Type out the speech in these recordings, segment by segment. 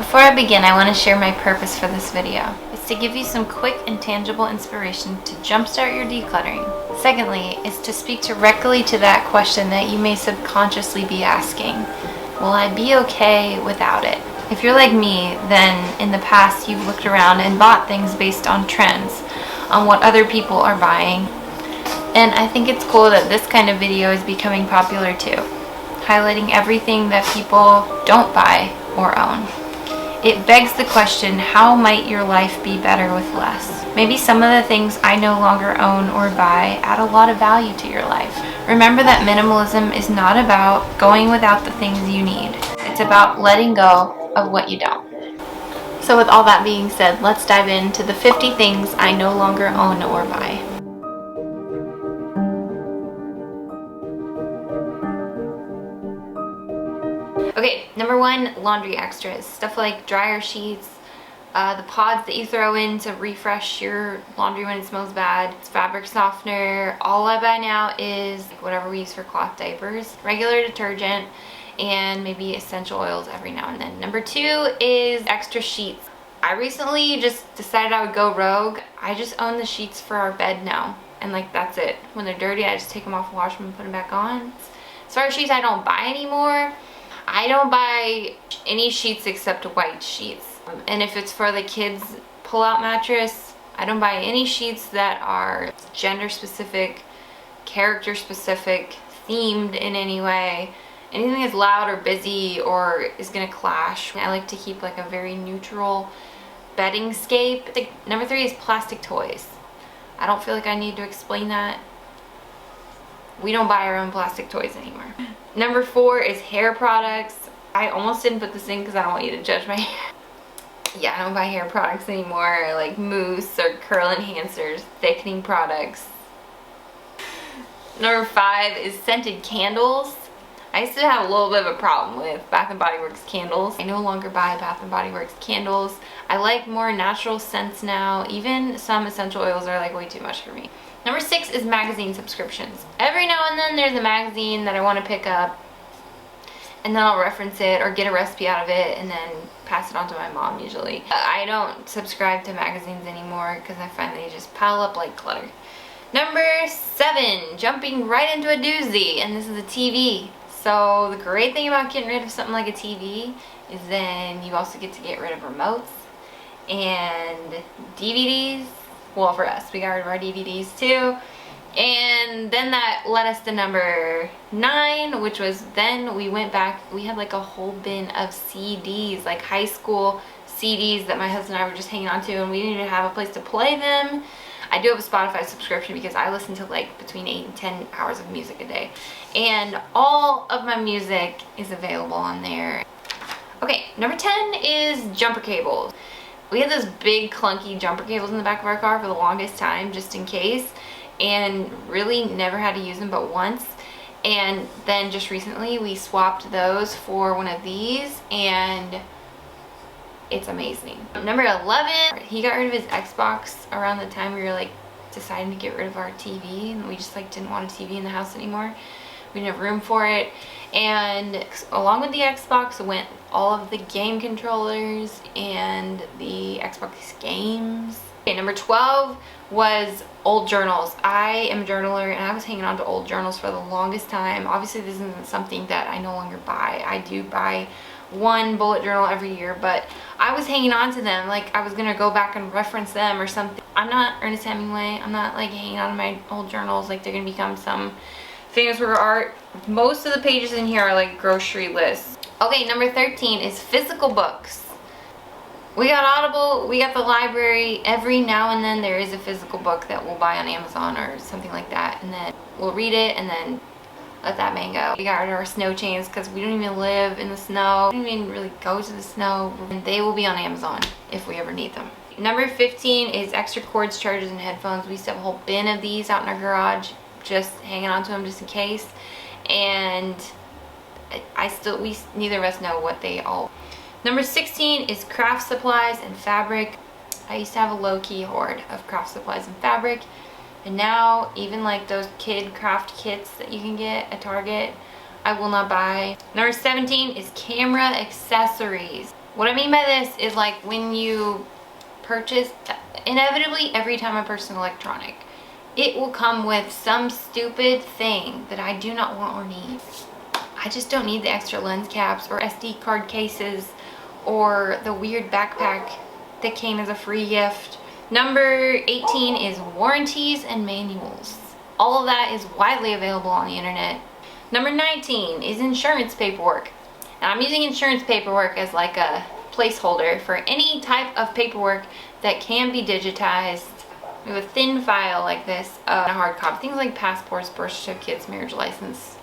Before I begin, I want to share my purpose for this video. It's to give you some quick and tangible inspiration to jumpstart your decluttering. Secondly, is to speak directly to that question that you may subconsciously be asking. Will I be okay without it? If you're like me, then in the past you've looked around and bought things based on trends, on what other people are buying. And I think it's cool that this kind of video is becoming popular too, highlighting everything that people don't buy or own. It begs the question, how might your life be better with less? Maybe some of the things I no longer own or buy add a lot of value to your life. Remember that minimalism is not about going without the things you need. It's about letting go of what you don't. So with all that being said, let's dive into the 50 things I no longer own or buy. Okay, number one, laundry extras. Stuff like dryer sheets, the pods that you throw in to refresh your laundry when it smells bad, it's fabric softener. All I buy now is whatever we use for cloth diapers, regular detergent, and maybe essential oils every now and then. Number two is extra sheets. I recently just decided I would go rogue. I just own the sheets for our bed now, and like that's it. When they're dirty, I just take them off, wash them, and put them back on. As far as sheets I don't buy anymore, I don't buy any sheets except white sheets. And if it's for the kids' pull-out mattress, I don't buy any sheets that are gender specific, character specific, themed in any way. Anything that's loud or busy or is gonna clash. I like to keep like a very neutral bedding scape. Number three is plastic toys. I don't feel like I need to explain that. We don't buy our own plastic toys anymore. Number four is hair products. I almost didn't put this in because I don't want you to judge my hair. Yeah, I don't buy hair products anymore, like mousse or curl enhancers, thickening products. Number five is scented candles. I used to have a little bit of a problem with Bath & Body Works candles. I no longer buy Bath & Body Works candles. I like more natural scents now. Even some essential oils are like way too much for me. Number six is magazine subscriptions. Every now and then there's a magazine that I want to pick up, and then I'll reference it or get a recipe out of it and then pass it on to my mom usually. I don't subscribe to magazines anymore because I find they just pile up like clutter. Number seven, jumping right into a doozy, and this is a TV. So the great thing about getting rid of something like a TV is then you also get to get rid of remotes and DVDs. Well, for us, we got rid of our DVDs too. And then that led us to number 9, which was then we went back, we had like a whole bin of CDs, like high school CDs that my husband and I were just hanging on to, and we didn't even have a place to play them. I do have a Spotify subscription because I listen to like between 8 and 10 hours of music a day. And all of my music is available on there. Okay, number 10 is jumper cables. We had those big clunky jumper cables in the back of our car for the longest time, just in case, and really never had to use them but once. And then just recently we swapped those for one of these, and it's amazing. Number 11, he got rid of his Xbox around the time we were like deciding to get rid of our TV, and we just like didn't want a TV in the house anymore. We didn't have room for it. And along with the Xbox went all of the game controllers and the Xbox games. Okay, number 12 was old journals. I am a journaler and I was hanging on to old journals for the longest time. Obviously this isn't something that I no longer buy. I do buy one bullet journal every year, but I was hanging on to them like I was gonna go back and reference them or something. I'm not Ernest Hemingway. I'm not like hanging on to my old journals like they're gonna become some famous work of art. Most of the pages in here are like grocery lists. Okay, number 13 is physical books. We got Audible, we got the library. Every now and then there is a physical book that we'll buy on Amazon or something like that, and then we'll read it and then let that man go. We got rid of our snow chains because we don't even live in the snow. We don't even really go to the snow. And they will be on Amazon if we ever need them. Number 15 is extra cords, chargers, and headphones. We used to have a whole bin of these out in our garage, just hanging on to them just in case. And we neither of us know what they all. Number 16 is craft supplies and fabric. I used to have a low-key hoard of craft supplies and fabric, and now even like those kid craft kits that you can get at Target, I will not buy. Number 17 is camera accessories. What I mean by this is like when you purchase, inevitably every time I purchase an electronic, it will come with some stupid thing that I do not want or need. I just don't need the extra lens caps or SD card cases or the weird backpack that came as a free gift. Number 18 is warranties and manuals. All of that is widely available on the internet. Number 19 is insurance paperwork. And I'm using insurance paperwork as like a placeholder for any type of paperwork that can be digitized. We have a thin file like this, a hard copy. Things like passports, birth certificates, marriage license,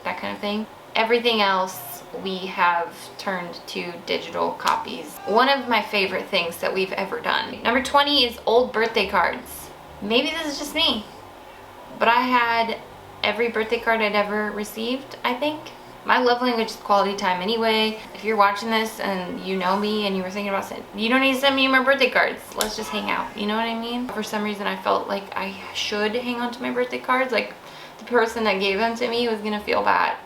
that kind of thing. Everything else we have turned to digital copies. One of my favorite things that we've ever done. Number 20 is old birthday cards. Maybe this is just me, but I had every birthday card I'd ever received, I think. My love language is quality time anyway. If you're watching this and you know me and you were thinking about saying, you don't need to send me my birthday cards. Let's just hang out. You know what I mean? For some reason I felt like I should hang on to my birthday cards. Like the person that gave them to me was gonna feel bad.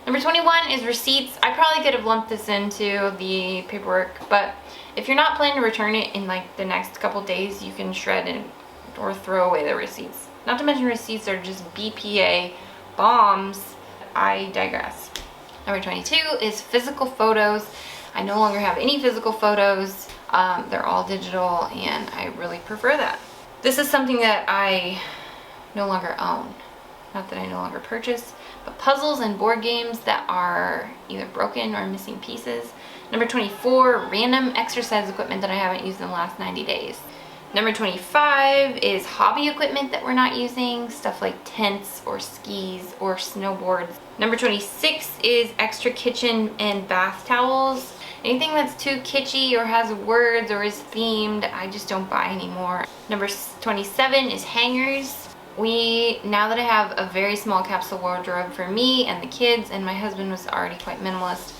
Number 21 is receipts. I probably could have lumped this into the paperwork, but if you're not planning to return it in like the next couple days, you can shred it or throw away the receipts. Not to mention receipts are just BPA bombs. I digress. Number 22 is physical photos. I no longer have any physical photos. They're all digital and I really prefer that. This is something that I no longer own. Not that I no longer purchase, but puzzles and board games that are either broken or missing pieces. Number 24, random exercise equipment that I haven't used in the last 90 days. Number 25 is hobby equipment that we're not using, stuff like tents or skis or snowboards. Number 26 is extra kitchen and bath towels. Anything that's too kitschy or has words or is themed, I just don't buy anymore. Number 27 is hangers. Now that I have a very small capsule wardrobe for me and the kids, and my husband was already quite minimalist,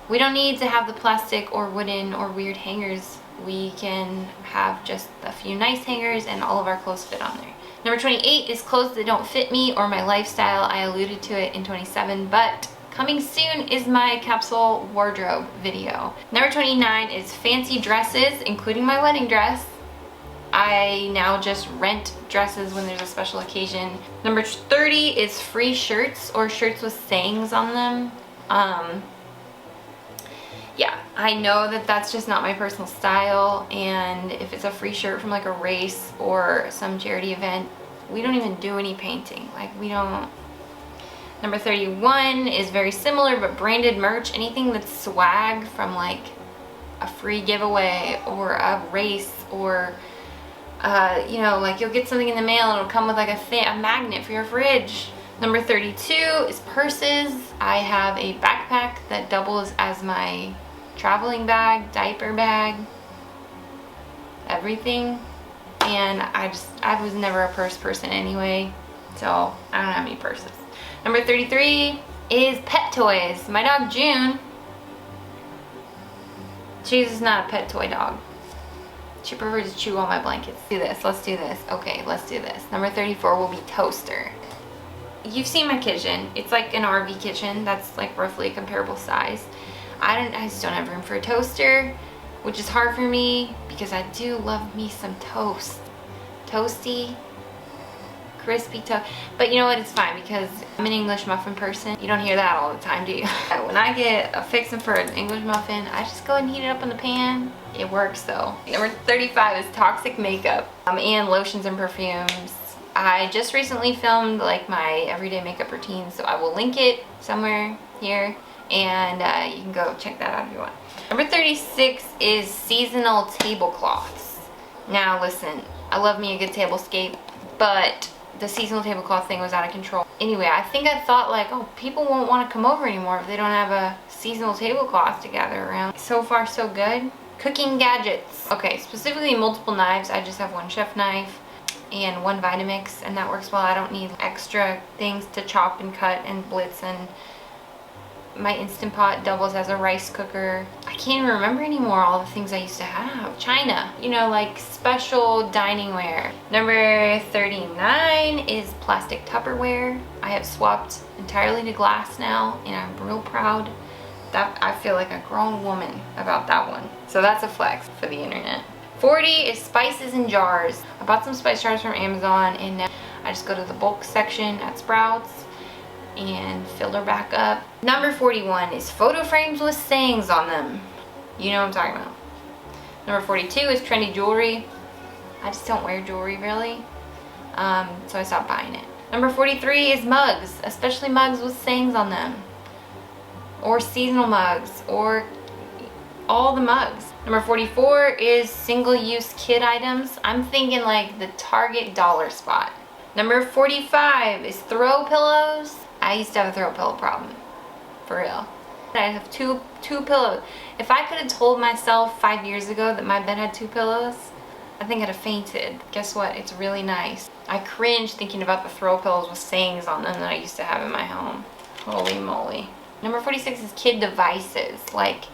we don't need to have the plastic or wooden or weird hangers. We can have just a few nice hangers and all of our clothes fit on there. Number 28 is clothes that don't fit me or my lifestyle. I alluded to it in 27, but coming soon is my capsule wardrobe video. Number 29 is fancy dresses, including my wedding dress. I now just rent dresses when there's a special occasion. Number 30 is free shirts or shirts with sayings on them. Yeah, I know that that's just not my personal style, and if it's a free shirt from like a race or some charity event, we don't even do any painting. Like we don't. Number 31 is very similar but branded merch. Anything that's swag from like a free giveaway or a race or you know, like you'll get something in the mail and it'll come with like a magnet for your fridge. Number 32 is purses. I have a backpack that doubles as my traveling bag, diaper bag, everything. And I was never a purse person anyway, so I don't have any purses. Number 33 is pet toys. My dog June, she's not a pet toy dog. She prefers to chew all my blankets. Let's do this. Okay, let's do this. Number 34 will be toaster. You've seen my kitchen. It's like an RV kitchen that's like roughly a comparable size. I just don't have room for a toaster, which is hard for me because I do love me some toast. Toasty, crispy toast. But you know what, it's fine because I'm an English muffin person. You don't hear that all the time, do you? When I get a fixin' for an English muffin, I just go and heat it up in the pan. It works though. Number 35 is toxic makeup and lotions and perfumes. I just recently filmed like my everyday makeup routine, so I will link it somewhere here, and you can go check that out if you want. Number 36 is seasonal tablecloths. Now listen, I love me a good tablescape, but the seasonal tablecloth thing was out of control. Anyway, I think I thought like, oh, people won't want to come over anymore if they don't have a seasonal tablecloth to gather around. So far so good. Cooking gadgets. Okay, specifically multiple knives. I just have one chef knife and one Vitamix, and that works well. I don't need extra things to chop and cut and blitz, and my Instant Pot doubles as a rice cooker. I can't even remember anymore all the things I used to have. China, you know, like special dining ware. Number 39 is plastic Tupperware. I have swapped entirely to glass now, and I'm real proud That, I feel like a grown woman about that one. So that's a flex for the internet. 40 is spices in jars. I bought some spice jars from Amazon, and now I just go to the bulk section at Sprouts and fill her back up. Number 41 is photo frames with sayings on them. You know what I'm talking about. Number 42 is trendy jewelry. I just don't wear jewelry really, so I stopped buying it. Number 43 is mugs, especially mugs with sayings on them, or seasonal mugs, or all the mugs. Number 44 is single-use kid items. I'm thinking like the Target dollar spot. Number 45 is throw pillows. I used to have a throw pillow problem, for real. I have two pillows. If I could have told myself 5 years ago that my bed had 2 pillows, I think I'd have fainted. Guess what? It's really nice. I cringe thinking about the throw pillows with sayings on them that I used to have in my home. Holy moly. Number 46 is kid devices, like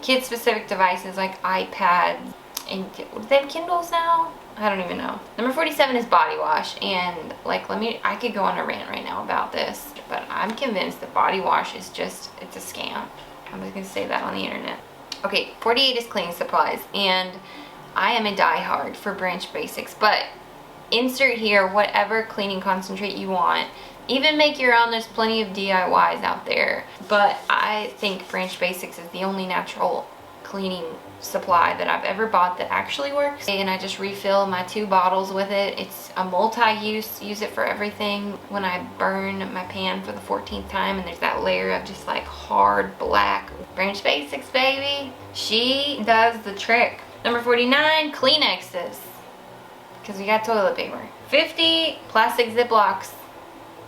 kid-specific devices like iPads, and do they have Kindles now? I don't even know. Number 47 is body wash, and like I could go on a rant right now about this, but I'm convinced that body wash is just, it's a scam. I'm just gonna say that on the internet. Okay, 48 is cleaning supplies, and I am a diehard for Branch Basics, but insert here whatever cleaning concentrate you want. Even make your own, there's plenty of DIYs out there. But I think Branch Basics is the only natural cleaning supply that I've ever bought that actually works. And I just refill my 2 bottles with it. It's a multi-use, use it for everything. When I burn my pan for the 14th time and there's that layer of just like hard black. Branch Basics, baby. She does the trick. Number 49, Kleenexes, because we got toilet paper. 50, plastic Ziplocs.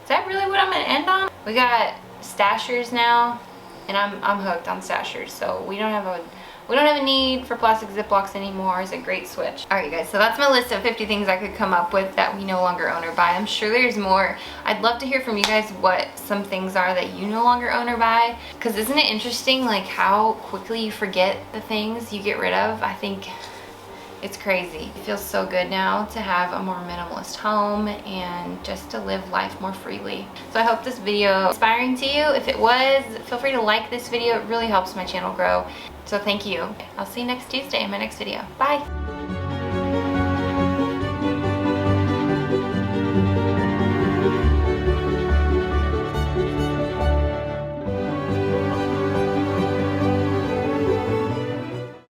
Is that really what I'm gonna end on? We got Stashers now, and I'm hooked on Stashers, so we don't have a need for plastic Ziplocs anymore. It's a great switch. All right, you guys, so that's my list of 50 things I could come up with that we no longer own or buy. I'm sure there's more. I'd love to hear from you guys what some things are that you no longer own or buy, because isn't it interesting like how quickly you forget the things you get rid of? I think it's crazy. It feels so good now to have a more minimalist home and just to live life more freely. So I hope this video was inspiring to you. If it was, feel free to like this video. It really helps my channel grow. So thank you. I'll see you next Tuesday in my next video. Bye.